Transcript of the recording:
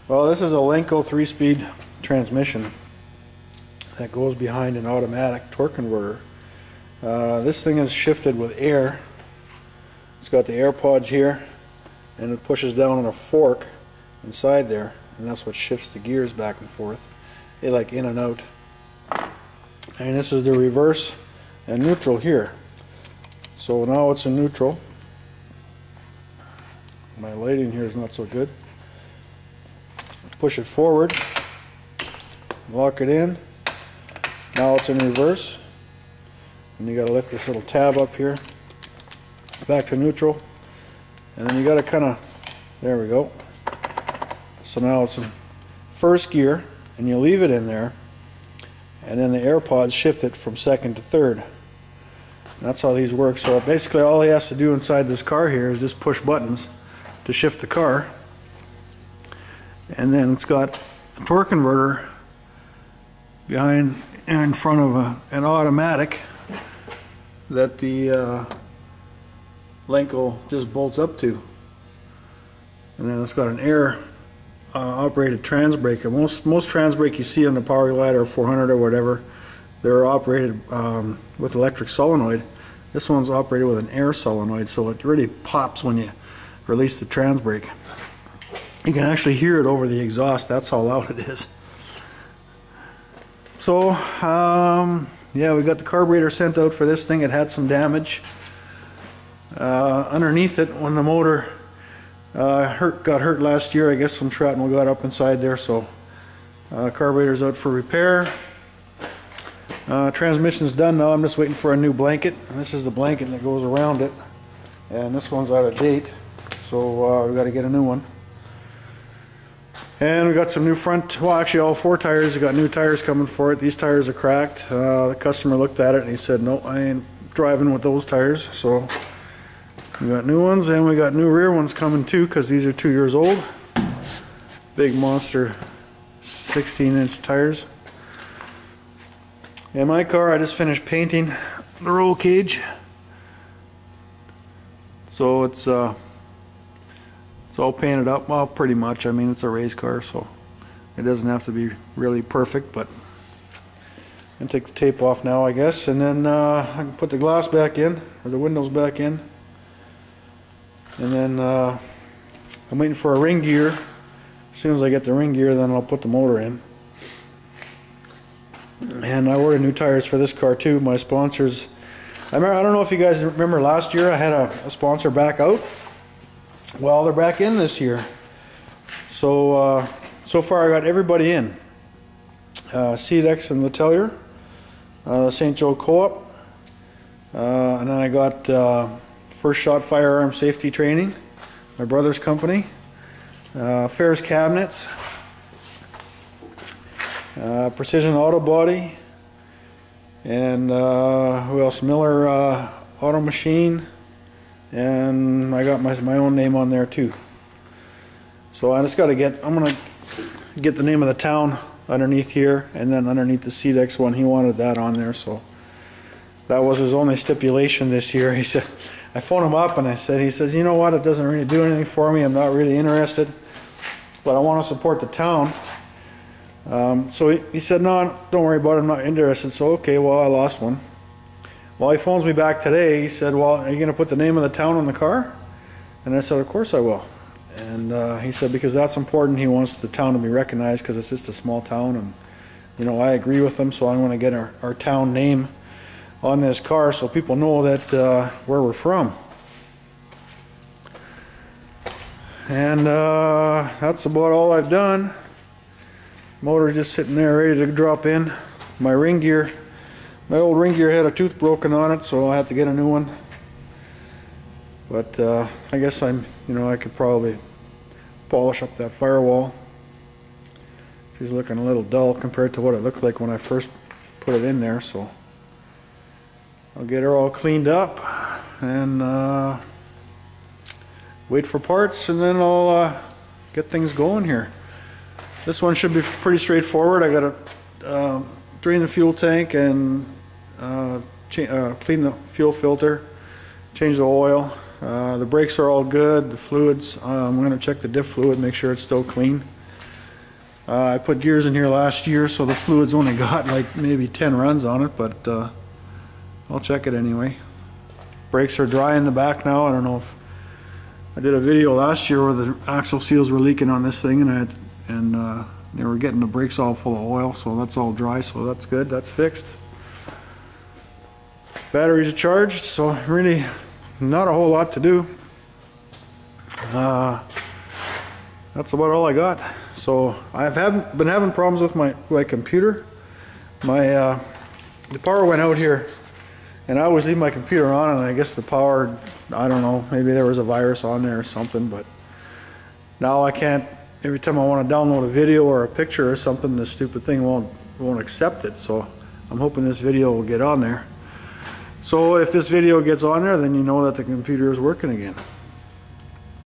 Well, this is a Lenco 3-speed transmission that goes behind an automatic torque converter. This thing is shifted with air. It's got the air pods here, and it pushes down on a fork inside there, and that's what shifts the gears back and forth. They like in and out. And this is the reverse and neutral here. So now it's in neutral. My lighting here is not so good. Push it forward, lock it in. Now it's in reverse, and you got to lift this little tab up here, back to neutral, and then you got to kind of, there we go. So now it's in first gear, and you leave it in there, and then the air pods shift it from second to third. That's how these work. So basically all he has to do inside this car here is just push buttons to shift the car, and then it's got a torque converter behind in front of an automatic that the Lenco just bolts up to, and then it's got an air operated trans breaker. Most trans brake you see on the Power Ladder 400 or whatever, they're operated with electric solenoid. This one's operated with an air solenoid, so it really pops when you release the trans brake. You can actually hear it over the exhaust. That's how loud it is. So yeah, we got the carburetor sent out for this thing. It had some damage underneath it when the motor got hurt last year. I guess some shrapnel got up inside there, so carburetor's out for repair. Transmission's done now. I'm just waiting for a new blanket, and this is the blanket that goes around it, and this one's out of date, so we got to get a new one. And we got some new front, well actually all four tires, we got new tires coming for it. These tires are cracked. The customer looked at it and he said, no, I ain't driving with those tires. So we got new ones, and we got new rear ones coming too, because these are 2 years old. Big monster 16-inch tires. In my car I just finished painting the roll cage. So it's all painted up, well, pretty much. I mean, it's a race car, so it doesn't have to be really perfect, but I'm going to take the tape off now, I guess, and then I can put the glass back in, or the windows back in, and then I'm waiting for a ring gear. As soon as I get the ring gear, then I'll put the motor in. And I ordered new tires for this car too. My sponsors, I don't know if you guys remember last year I had a sponsor back out. Well, they're back in this year. So so far I got everybody in. Cedex and Letellier, St. Joe Co-op, and then I got First Shot Firearm Safety Training, my brother's company, Ferris Cabinets, Precision Auto Body, and who else? Miller Auto Machine. And I got my own name on there too. So I just got to I'm gonna get the name of the town underneath here, and then underneath the Cedex one, he wanted that on there, so that was his only stipulation this year. He said, I phoned him up and he says, you know what, it doesn't really do anything for me, I'm not really interested, but I want to support the town. So he said, no, don't worry about it, I'm not interested. So okay, well, I lost one. Well, he phones me back today. He said, well, are you going to put the name of the town on the car? And I said, of course I will. And he said, because that's important. He wants the town to be recognized because it's just a small town. And, you know, I agree with him, so I'm going to get our town name on this car so people know that where we're from. And that's about all I've done. Motor's just sitting there ready to drop in. My ring gear. My old ring gear had a tooth broken on it, so I have to get a new one. But I guess I could probably polish up that firewall. She's looking a little dull compared to what it looked like when I first put it in there, so I'll get her all cleaned up and wait for parts, and then I'll get things going here. This one should be pretty straightforward. I got to drain the fuel tank and clean the fuel filter, change the oil. The brakes are all good. The fluids, I'm going to check the diff fluid, make sure it's still clean. I put gears in here last year, so the fluid's only got like maybe 10 runs on it, but I'll check it anyway. Brakes are dry in the back now. I don't know if I did a video last year where the axle seals were leaking on this thing, and they were getting the brakes all full of oil, so that's all dry, so that's good, that's fixed. Batteries are charged, so really not a whole lot to do. That's about all I got. So I haven't been having problems with my computer. The power went out here, and I always leave my computer on, and I guess the power, I don't know, maybe there was a virus on there or something, but now I can't, every time I want to download a video or a picture or something, the stupid thing won't accept it. So I'm hoping this video will get on there. So if this video gets on there, then you know that the computer is working again.